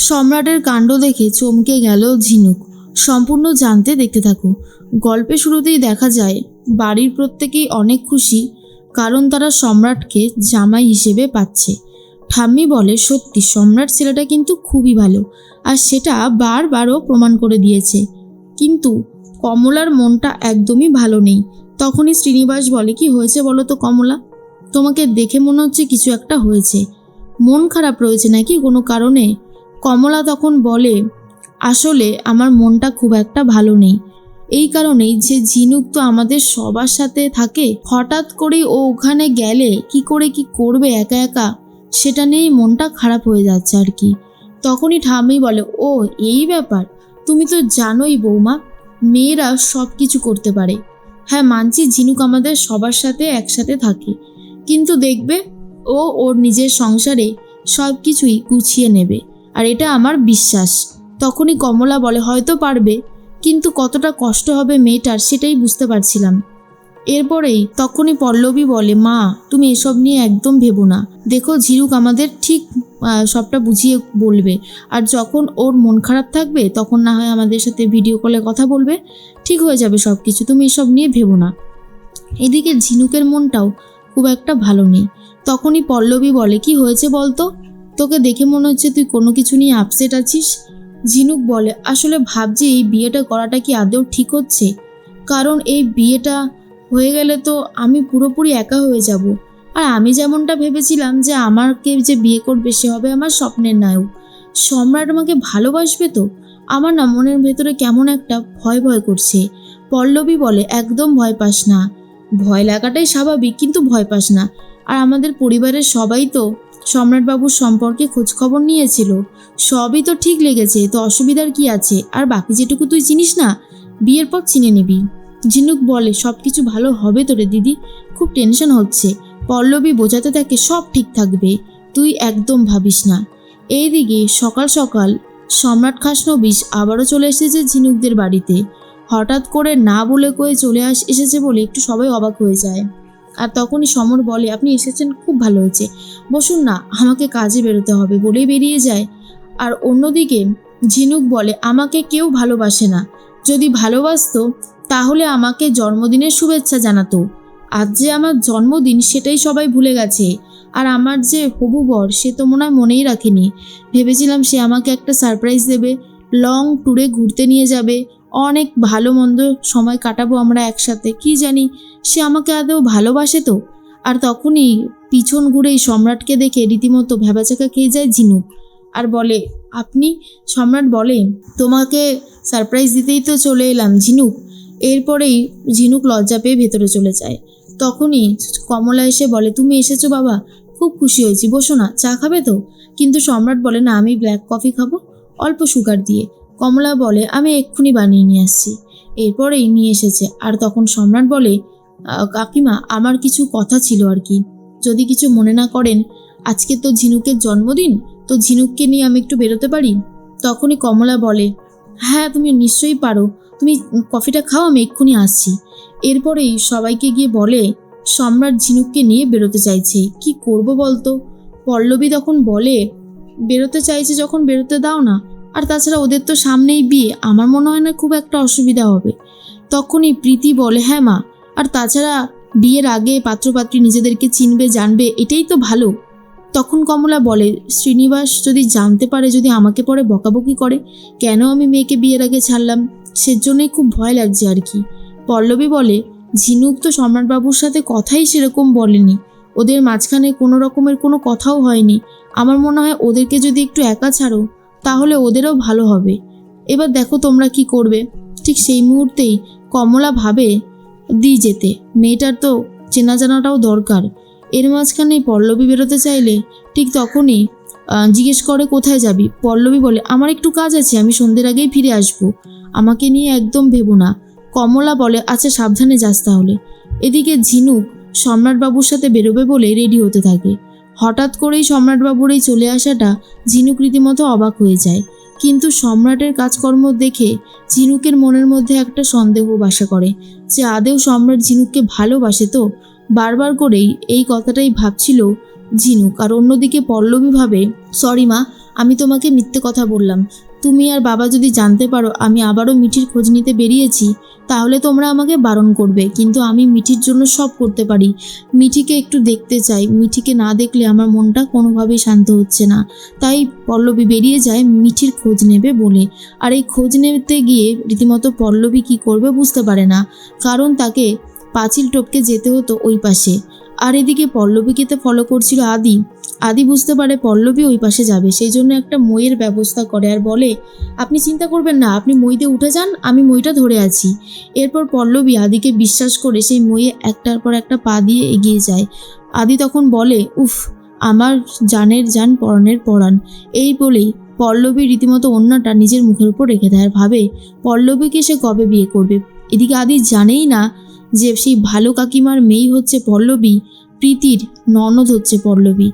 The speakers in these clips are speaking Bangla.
সম্রাটের কাণ্ড দেখে চমকে গেল ঝিনুক। সম্পূর্ণ জানতে দেখতে থাকো। গল্পের শুরুতেই দেখা যায় বাড়ির প্রত্যেকেই অনেক খুশি, কারণ তারা সম্রাটকে জামাই হিসেবে পাচ্ছে। ঠাম্মি বলে, সত্যি সম্রাট ছেলেটা কিন্তু খুবই ভালো, আর সেটা বারবারও প্রমাণ করে দিয়েছে। কিন্তু কমলার মনটা একদমই ভালো নেই। তখনই শ্রীনিবাস বলে, কি হয়েছে বলো তো কমলা? তোমাকে দেখে মনে হচ্ছে কিছু একটা হয়েছে। মন খারাপ রয়েছে নাকি কোনো কারণে? কমলা তখন বলে, আসলে আমার মনটা খুব একটা ভালো নেই। এই কারণেই যে ঝিনুক তো আমাদের সবার সাথে থাকে, হঠাৎ করেই ও ওখানে গেলে কি করে কি করবে একা একা, সেটা নিয়েই মনটা খারাপ হয়ে যাচ্ছে আর কি। তখনই ঠাম্মি বলে, ও এই ব্যাপার, তুমি তো জানোই বৌমা, মেয়েরা সব কিছু করতে পারে। হ্যাঁ মানছি, ঝিনুক আমাদের সবার সাথে একসাথে থাকে, কিন্তু দেখবে ও ওর নিজের সংসারে সব কিছুই গুছিয়ে নেবে, আর এটা আমার বিশ্বাস। তখনই কমলা বলে, হয়তো পারবে, কিন্তু কতটা কষ্ট হবে মেয়েটার সেটাই বুঝতে পারছিলাম। এরপরেই তখনই পল্লবী বলে, মা তুমি এসব নিয়ে একদম ভেবো না, দেখো ঝিনুক আমাদের ঠিক সবটা বুঝিয়ে বলবে, আর যখন ওর মন খারাপ থাকবে তখন না হয় আমাদের সাথে ভিডিও কলে কথা বলবে, ঠিক হয়ে যাবে সব কিছু, তুমি এসব নিয়ে ভেবো না। এদিকে ঝিনুকের মনটাও খুব একটা ভালো নেই। তখনই পল্লবী বলে, কি হয়েছে বলতো, তোকে দেখে মনে হচ্ছে তুই কোনো কিছু নিয়ে আপসেট আছিস। ঝিনুক বলে, আসলে ভাবছি এই বিয়েটা করাটা কি আদৌ ঠিক হচ্ছে, কারণ এই বিয়েটা হয়ে গেলে তো আমি পুরোপুরি একা হয়ে যাব। আর আমি যেমনটা ভেবেছিলাম যে আমাকে যে বিয়ে করবে সে হবে আমার স্বপ্নের নায়ক, সম্রাট আমাকে ভালোবাসবে তো, আমার না মনের ভেতরে কেমন একটা ভয় ভয় করছে। পল্লবী বলে, একদম ভয় পাস না, ভয় লাগাটাই স্বাভাবিক, কিন্তু ভয় পাস না। আর আমাদের পরিবারের সবাই তো সম্রাটবাবুর সম্পর্কে খোঁজখবর নিয়েছিল, সবই তো ঠিক লেগেছে, তো অসুবিধার কি আছে? আর বাকি যেটুকু তুই চিনিস না, বিয়ের পর চিনে নিবি। ঝিনুক বলে, সব কিছু ভালো হবে তো রে দিদি, খুব টেনশন হচ্ছে। পল্লবী বোঝাতে থাকে, সব ঠিক থাকবে, তুই একদম ভাবিস না। এইদিকে সকাল সকাল সম্রাট খাসনবিশ আবারও চলে এসেছে ঝিনুকদের বাড়িতে। হঠাৎ করে না বলে কয়ে চলে এসেছে বলে একটু সবাই অবাক হয়ে যায়। আর তখনই সমর বলে, আপনি এসেছেন, খুব ভালো হয়েছে, বসুন না, আমাকে কাজে বেরোতে হবে, বলেই বেরিয়ে যায়। আর অন্যদিকে ঝিনুক বলে, আমাকে কেউ ভালোবাসে না, যদি ভালোবাসতো তাহলে আমাকে জন্মদিনের শুভেচ্ছা জানাতো। আজ যে আমার জন্মদিন সেটাই সবাই ভুলে গেছে, আর আমার যে হবু বর সে তো মনে হয় মনেই রাখেনি। ভেবেছিলাম সে আমাকে একটা সারপ্রাইজ দেবে, লং ট্যুরে ঘুরতে নিয়ে যাবে, অনেক ভালো মন্দ সময় কাটাবো আমরা একসাথে, কি জানি সে আমাকে আদৌ ভালোবাসে তো। আর তখনই পিছন ঘুরেই সম্রাটকে দেখে রীতিমতো ভ্যাবাচাকা খেয়ে যায় ঝিনুক, আর বলে, আপনি? সম্রাট বলে, তোমাকে সারপ্রাইজ দিতেই তো চলে এলাম ঝিনুক। এরপরেই ঝিনুক লজ্জা পেয়ে ভেতরে চলে যায়। তখনই কমলা এসে বলে, তুমি এসেছো বাবা, খুব খুশি হয়েছি, বসো না, চা খাবে তো? কিন্তু সম্রাট বলে, না আমি ব্ল্যাক কফি খাবো, অল্প সুগার দিয়ে। কমলা বলে, আমি এক্ষুনি বানিয়ে নিয়ে আসছি। এরপরেই নিয়ে এসেছে। আর তখন সম্রাট বলে, কাকিমা আমার কিছু কথা ছিল আর কি, যদি কিছু মনে না করেন, আজকে তো ঝিনুকের জন্মদিন, তো ঝিনুককে নিয়ে আমি একটু বেরোতে পারি? তখনই কমলা বলে, হ্যাঁ তুমি নিশ্চয়ই পারো, তুমি কফিটা খাও, আমি এক্ষুনি আসছি। এরপরেই সবাইকে গিয়ে বলে, সম্রাট ঝিনুককে নিয়ে বেরোতে চাইছে, কি করব বলতো? পল্লবী তখন বলে, বেরোতে চাইছে যখন বেরোতে দাও না, আর তাছাড়া ওদের তো সামনেই বিয়ে, আমার মনে হয় না খুব একটা অসুবিধা হবে। তখনই প্রীতি বলে, হ্যাঁ মা, আর তাছাড়া বিয়ের আগে পাত্রপাত্রী নিজেদেরকে চিনবে জানবে, এটাই তো ভালো। তখন কমলা বলে, শ্রীনিবাস যদি জানতে পারে, যদি আমাকে পরে বকাবকি করে, কেন আমি মেয়েকে বিয়ের আগে ছাড়লাম, সেজন্যই খুব ভয় লাগছে আর কি। পল্লবী বলে, ঝিনুক তো সম্রাটবাবুর সাথে কথাই সেরকম বলেনি, ওদের মাঝখানে কোনো রকমের কোনো কথাও হয়নি, আমার মনে হয় ওদেরকে যদি একটু একা ছাড়ো তাহলে ওদেরও ভালো হবে। এবার দেখো তোমরা কি করবে। ঠিক সেই মুহূর্তেই কমলা ভাবে যেতে, মেয়েটার তো চেনা জানাটাও দরকার। এর মাঝখানে পল্লবী বেরোতে চাইলে ঠিক তখনই জিজ্ঞেস করে, কোথায় যাবি? পল্লবী বলে, আমার একটু কাজ আছে, আমি সন্ধ্যের আগেই ফিরে আসবো, আমাকে নিয়ে একদম ভেবো না। কমলা বলে, আচ্ছা সাবধানে যাস তাহলে। এদিকে ঝিনুক সম্রাটবাবুর সাথে বেরোবে বলে রেডি হতে থাকে। হঠাৎ করেই সম্রাটবাবুর এই চলে আসাটা ঝিনুক রীতিমতো অবাক হয়ে যায়, কিন্তু সম্রাটের কাজকর্ম দেখে ঝিনুকের মনের মধ্যে একটা সন্দেহ বাসা করে যে আদেও সম্রাট ঝিনুককে ভালোবাসে তো। বারবার করেই এই কথাটাই ভাবছিল ঝিনুক। আর অন্যদিকে পল্লবী ভাবে, সরি মা, আমি তোমাকে মিথ্যে কথা বললাম। তুমি আর বাবা যদি জানতে পারো আমি আবারও মিঠির খোঁজ নিতে বেরিয়েছি, তাহলে তোমরা আমাকে বারণ করবে, কিন্তু আমি মিঠির জন্য সব করতে পারি। মিঠিকে একটু দেখতে চাই, মিঠিকে না দেখলে আমার মনটা কোনোভাবেই শান্ত হচ্ছে না। তাই পল্লবী বেরিয়ে যায় মিঠির খোঁজ নেবে বলে। আর এই খোঁজ নিতে গিয়ে রীতিমতো পল্লবী কী করবে বুঝতে পারে না, কারণ তাকে পাঁচিল টপকে যেতে হতো ওই পাশে। আর এদিকে পল্লবীকে তো ফলো করছিল আদি। আদি বুঝতে পারে পল্লবী ওই পাশে যাবে, সেই জন্য একটা মইয়ের ব্যবস্থা করে আর বলে, আপনি চিন্তা করবেন না, আপনি মইতে উঠে যান, আমি মইটা ধরে আছি। এরপর পল্লবী আদিকে বিশ্বাস করে সেই মইয়ে একটার পর একটা পা দিয়ে এগিয়ে যায়। আদি তখন বলে, উফ, আমার জানের জান পরাণের পরাণ। এই বলেই পল্লবী রীতিমতো অন্যটা নিজের মুখের উপর রেখে দেয় আর ভাবে পল্লবীকে সে কবে বিয়ে করবে। এদিকে আদি জানেই না যে সেই ভালো কাকিমার মেয়েই হচ্ছে পল্লবী, প্রীতির ননদ হচ্ছে পল্লবী।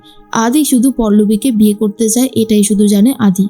আদি শুধু পল্লবীকে বিয়ে করতে চায়, এটাই শুধু জানে আদি।